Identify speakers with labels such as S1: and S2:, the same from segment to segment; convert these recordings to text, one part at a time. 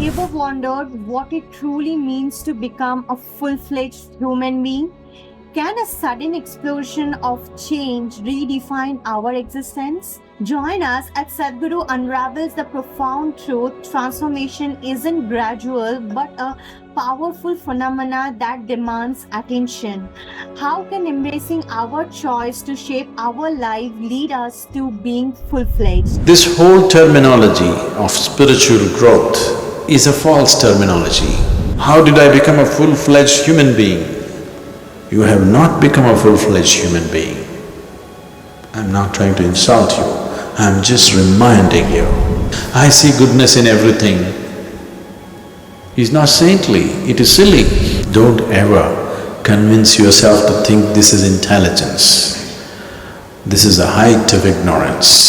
S1: ever wondered what it truly means to become a full-fledged human being? Can a sudden explosion of change redefine our existence? Join us at Sadhguru unravels the profound truth transformation isn't gradual but a powerful phenomena that demands attention. How can embracing our choice to shape our life lead us to being full-fledged?
S2: This whole terminology of spiritual growth is a false terminology. How did I become a full-fledged human being? You have not become a full-fledged human being. I'm not trying to insult you, I'm just reminding you. I see goodness in everything. It's not saintly, it is silly. Don't ever convince yourself to think this is intelligence. This is the height of ignorance.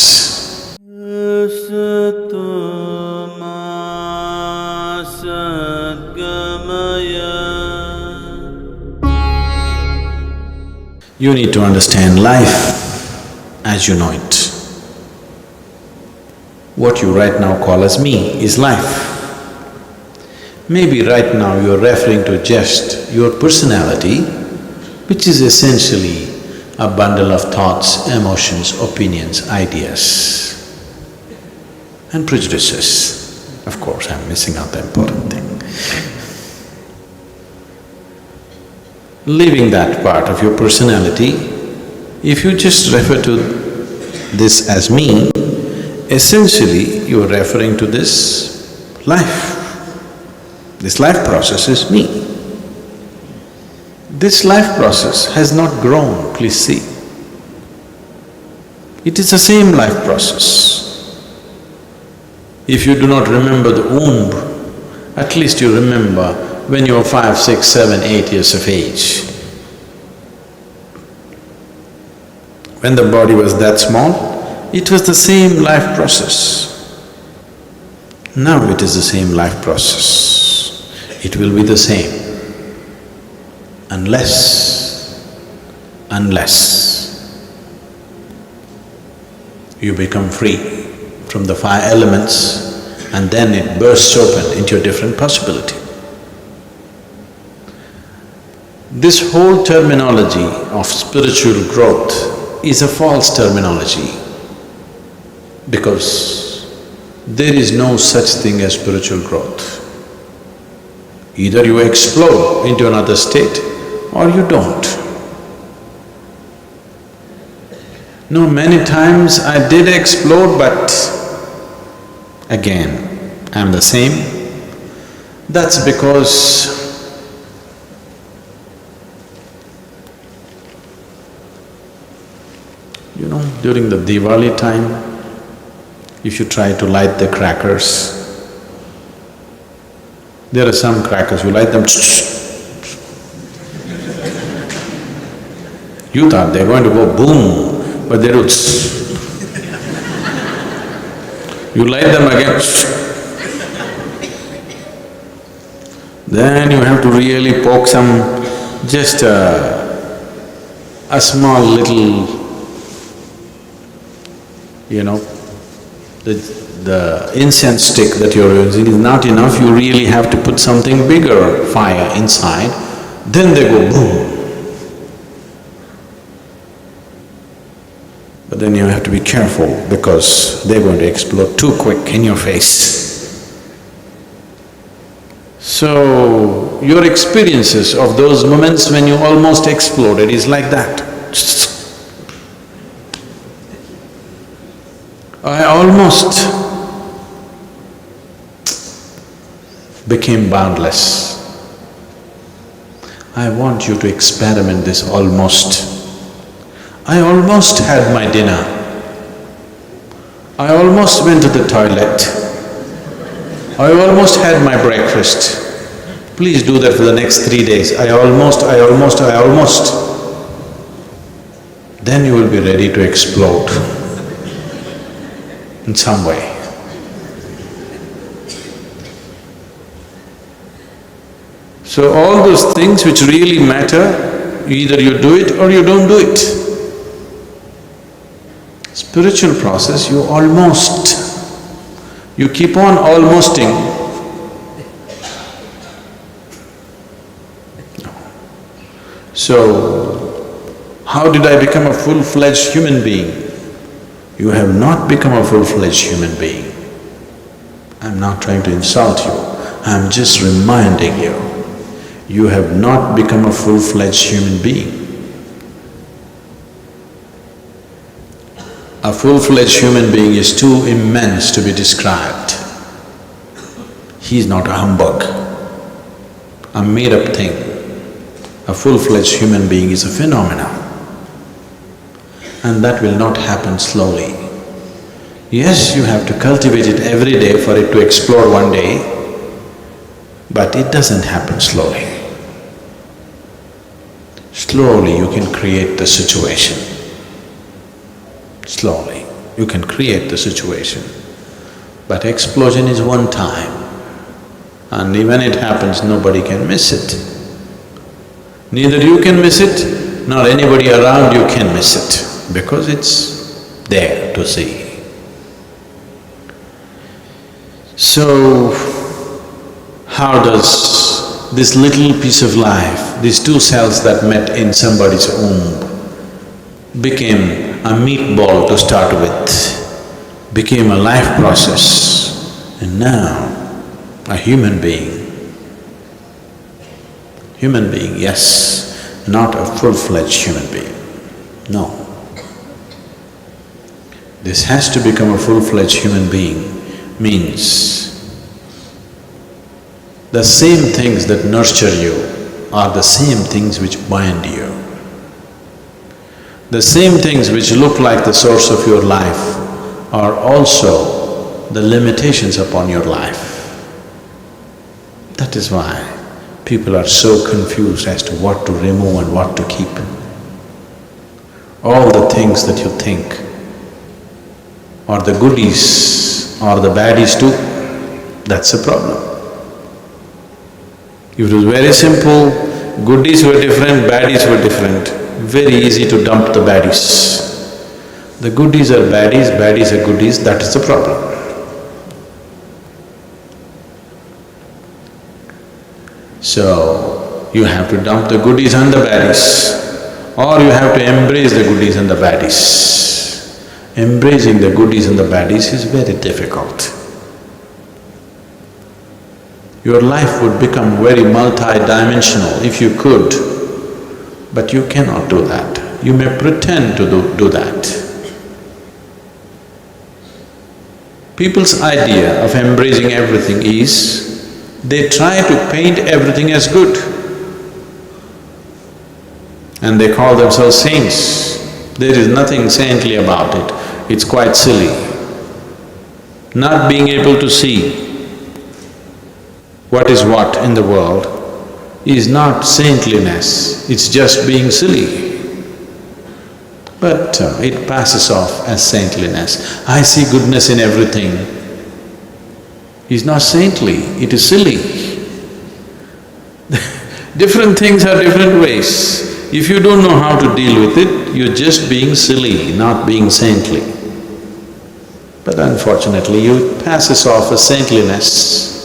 S2: You need to understand life as you know it. What you right now call as me is life. Maybe right now you're referring to just your personality, which is essentially a bundle of thoughts, emotions, opinions, ideas and prejudices. Of course, I'm missing out the important thing. Leaving that part of your personality, if you just refer to this as me, essentially you are referring to this life. This life process is me. This life process has not grown, please see. It is the same life process. If you do not remember the womb, at least you remember when you were 5, 6, 7, 8 years of age. When the body was that small, it was the same life process. Now it is the same life process. It will be the same unless you become free from the 5 elements and then it bursts open into a different possibility. This whole terminology of spiritual growth is a false terminology because there is no such thing as spiritual growth. Either you explode into another state or you don't. No, many times I did explode, but again, I'm the same. That's because during the Diwali time, if you try to light the crackers, there are some crackers, you light them, you thought they're going to go boom, but they do. You light them again, then you have to really poke some, just a small little, the incense stick that you're using is not enough, you really have to put something bigger fire inside, then they go boom. But then you have to be careful because they're going to explode too quick in your face. So, your experiences of those moments when you almost exploded is like that. I almost became boundless. I want you to experiment this almost. I almost had my dinner. I almost went to the toilet. I almost had my breakfast. Please do that for the next 3 days. I almost. Then you will be ready to explode in some way. So all those things which really matter, either you do it or you don't do it. Spiritual process, you keep on almosting So, how did I become a full-fledged human being? You have not become a full-fledged human being. I'm not trying to insult you, I'm just reminding you. You have not become a full-fledged human being. A full-fledged human being is too immense to be described. He is not a humbug, a made-up thing. A full-fledged human being is a phenomenon. And that will not happen slowly. Yes, you have to cultivate it every day for it to explode one day, but it doesn't happen slowly. Slowly you can create the situation. Slowly you can create the situation. But explosion is one time, and when it happens, nobody can miss it. Neither you can miss it, nor anybody around you can miss it, because it's there to see. So, how does this little piece of life, these two cells that met in somebody's womb, became a meatball to start with, became a life process, and now a human being. Human being, yes, not a full-fledged human being, no. This has to become a full-fledged human being means the same things that nurture you are the same things which bind you. The same things which look like the source of your life are also the limitations upon your life. That is why people are so confused as to what to remove and what to keep. All the things that you think are the goodies or the baddies too, that's a problem. If it was very simple, goodies were different, baddies were different, very easy to dump the baddies. The goodies are baddies, baddies are goodies, that is the problem. So, you have to dump the goodies and the baddies, or you have to embrace the goodies and the baddies. Embracing the goodies and the baddies is very difficult. Your life would become very multi-dimensional if you could, but you cannot do that. You may pretend to do that. People's idea of embracing everything is, they try to paint everything as good. And they call themselves saints. There is nothing saintly about it. It's quite silly. Not being able to see what is what in the world is not saintliness, it's just being silly. But it passes off as saintliness. I see goodness in everything is not saintly, it is silly. Different things are different ways. If you don't know how to deal with it, you're just being silly, not being saintly. But unfortunately, it passes off as saintliness.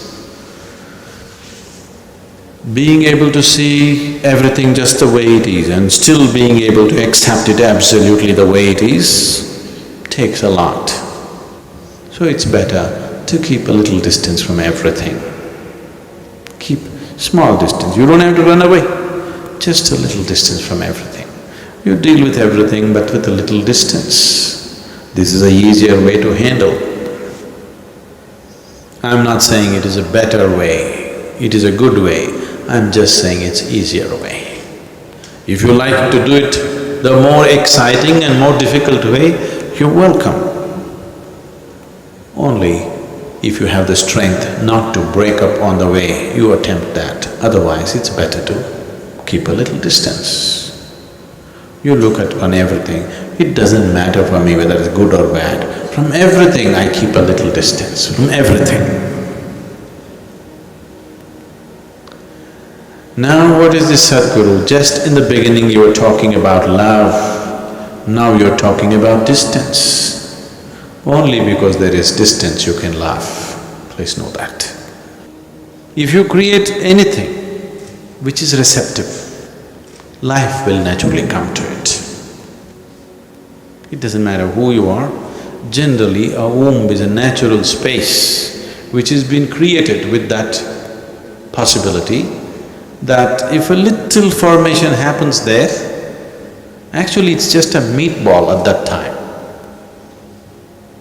S2: Being able to see everything just the way it is and still being able to accept it absolutely the way it is takes a lot. So it's better to keep a little distance from everything. Keep small distance, you don't have to run away, just a little distance from everything. You deal with everything but with a little distance. This is a easier way to handle. I'm not saying it is a better way, it is a good way, I'm just saying it's easier way. If you like to do it the more exciting and more difficult way, you're welcome. Only if you have the strength not to break up on the way, you attempt that. Otherwise, it's better to keep a little distance. You look at on everything, it doesn't matter for me whether it's good or bad. From everything I keep a little distance, from everything. Now what is this Sadhguru? Just in the beginning you were talking about love, now you're talking about distance. Only because there is distance you can laugh, please know that. If you create anything which is receptive, life will naturally come to it. It doesn't matter who you are, generally a womb is a natural space which has been created with that possibility that if a little formation happens there, actually it's just a meatball at that time.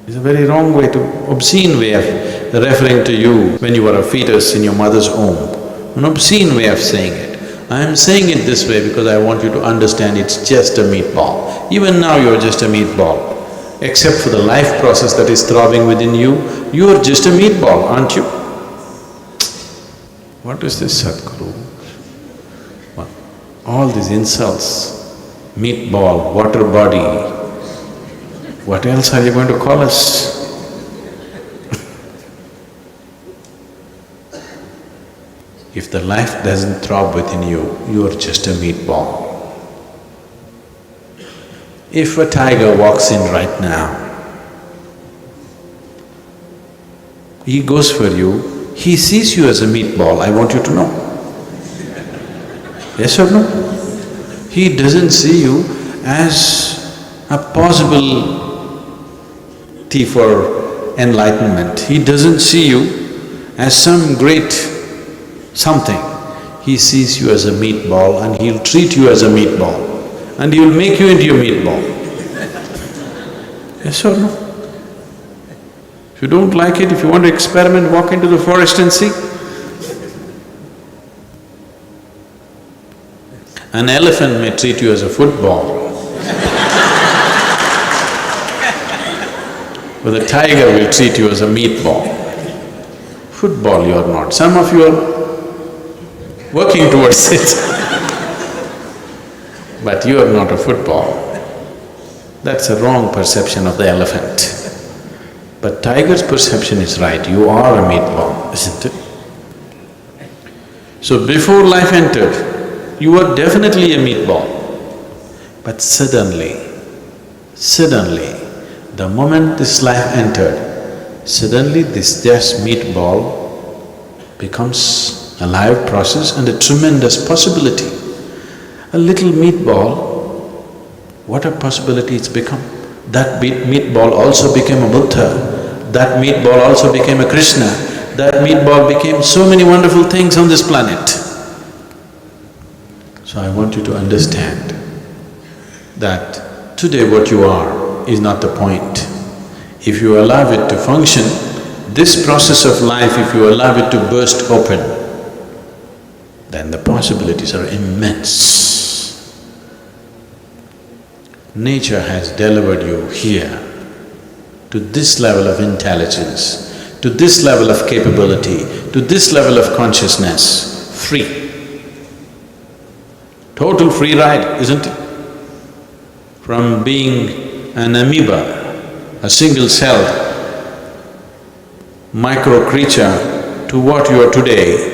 S2: It's a very wrong way to… obscene way of referring to you when you were a fetus in your mother's womb, an obscene way of saying it. I am saying it this way because I want you to understand it's just a meatball. Even now you're just a meatball. Except for the life process that is throbbing within you, you are just a meatball, aren't you? What is this, Sadhguru? What? All these insults, meatball, water body, what else are you going to call us? If the life doesn't throb within you, you are just a meatball. If a tiger walks in right now, he goes for you, he sees you as a meatball, I want you to know. Yes or no? He doesn't see you as a possibility for enlightenment. He doesn't see you as some great something. He sees you as a meatball and he'll treat you as a meatball and he'll make you into a meatball. Yes or no? If you don't like it, if you want to experiment, walk into the forest and see. An elephant may treat you as a football, but a tiger will treat you as a meatball. Football you are not. Some of you are working towards it, but you are not a football. That's a wrong perception of the elephant. But tiger's perception is right, you are a meatball, isn't it? So before life entered, you were definitely a meatball. But suddenly, the moment this life entered, suddenly this just meatball becomes a live process and a tremendous possibility. A little meatball, what a possibility it's become. That meatball also became a Buddha, that meatball also became a Krishna, that meatball became so many wonderful things on this planet. So I want you to understand that today what you are is not the point. If you allow it to function, this process of life, if you allow it to burst open, then the possibilities are immense. Nature has delivered you here to this level of intelligence, to this level of capability, to this level of consciousness, free. Total free ride, isn't it? From being an amoeba, a single-celled micro creature to what you are today,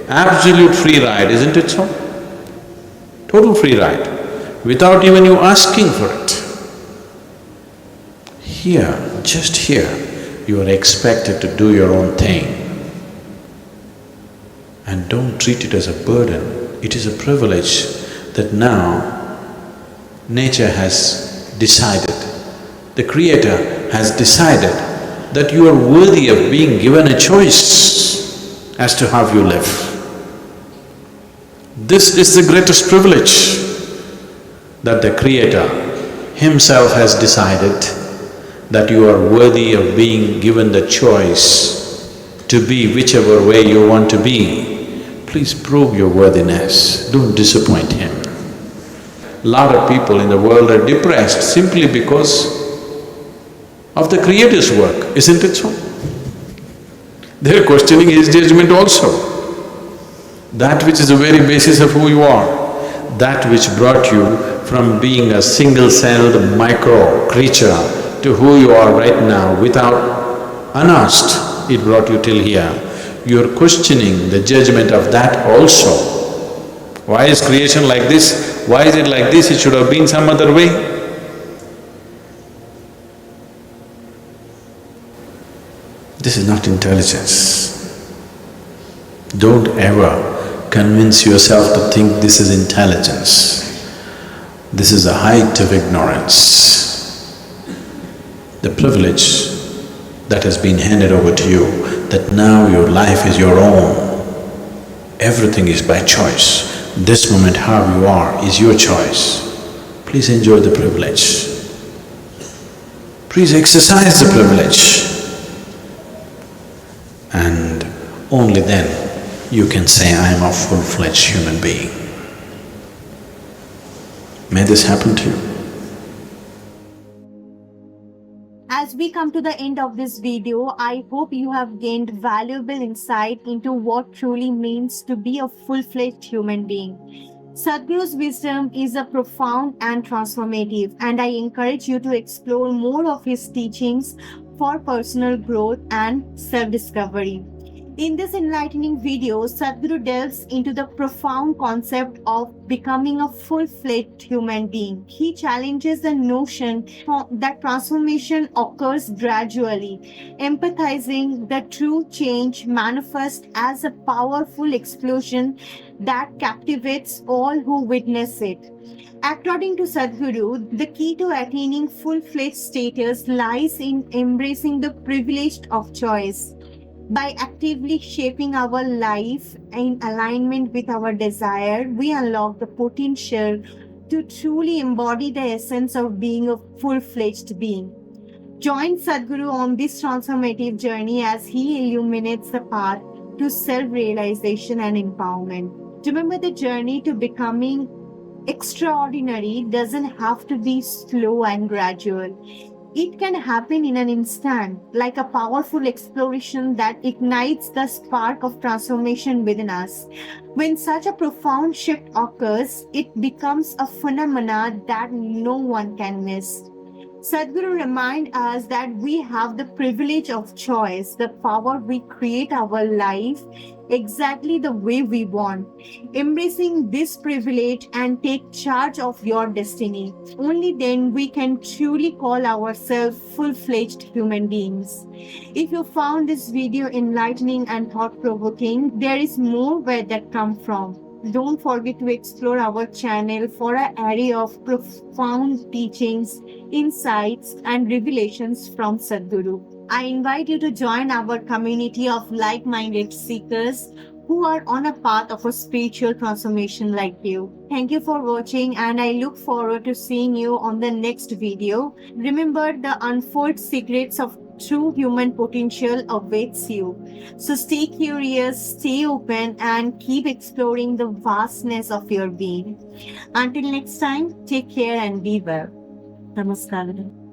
S2: absolute free ride, isn't it so? Total free ride, without even you asking for it. Here, just here, you are expected to do your own thing. And don't treat it as a burden, it is a privilege that now nature has decided, the Creator has decided that you are worthy of being given a choice as to how you live. This is the greatest privilege that the Creator Himself has decided that you are worthy of being given the choice to be whichever way you want to be. Please prove your worthiness, don't disappoint Him. Lot of people in the world are depressed simply because of the Creator's work, isn't it so? They're questioning His judgment also. That which is the very basis of who you are, that which brought you from being a single-celled micro creature to who you are right now without unasked, it brought you till here. You're questioning the judgment of that also. Why is creation like this? Why is it like this? It should have been some other way. This is not intelligence. Don't ever convince yourself to think this is intelligence. This is the height of ignorance. The privilege that has been handed over to you, that now your life is your own. Everything is by choice. This moment, how you are, is your choice. Please enjoy the privilege. Please exercise the privilege. And only then you can say, I am a full-fledged human being. May this happen to you.
S1: As we come to the end of this video, I hope you have gained valuable insight into what truly means to be a full-fledged human being. Sadhguru's wisdom is a profound and transformative, and I encourage you to explore more of his teachings for personal growth and self-discovery. In this enlightening video, Sadhguru delves into the profound concept of becoming a full-fledged human being. He challenges the notion that transformation occurs gradually, emphasizing the true change manifests as a powerful explosion that captivates all who witness it. According to Sadhguru, the key to attaining full-fledged status lies in embracing the privilege of choice. By actively shaping our life in alignment with our desire, we unlock the potential to truly embody the essence of being a full-fledged being. Join Sadhguru on this transformative journey as he illuminates the path to self-realization and empowerment. Remember, the journey to becoming extraordinary doesn't have to be slow and gradual. It can happen in an instant, like a powerful explosion that ignites the spark of transformation within us. When such a profound shift occurs, it becomes a phenomena that no one can miss. Sadhguru reminds us that we have the privilege of choice, the power we create our life exactly the way we want. Embracing this privilege and take charge of your destiny. Only then we can truly call ourselves full-fledged human beings. If you found this video enlightening and thought-provoking, there is more where that comes from. Don't forget to explore our channel for an array of profound teachings, insights, and revelations from Sadhguru. I invite you to join our community of like-minded seekers who are on a path of a spiritual transformation like you. Thank you for watching, and I look forward to seeing you on the next video. Remember, the unfold secrets of true human potential awaits you. So stay curious, stay open, and keep exploring the vastness of your being. Until next time, take care and be well. Namaskar.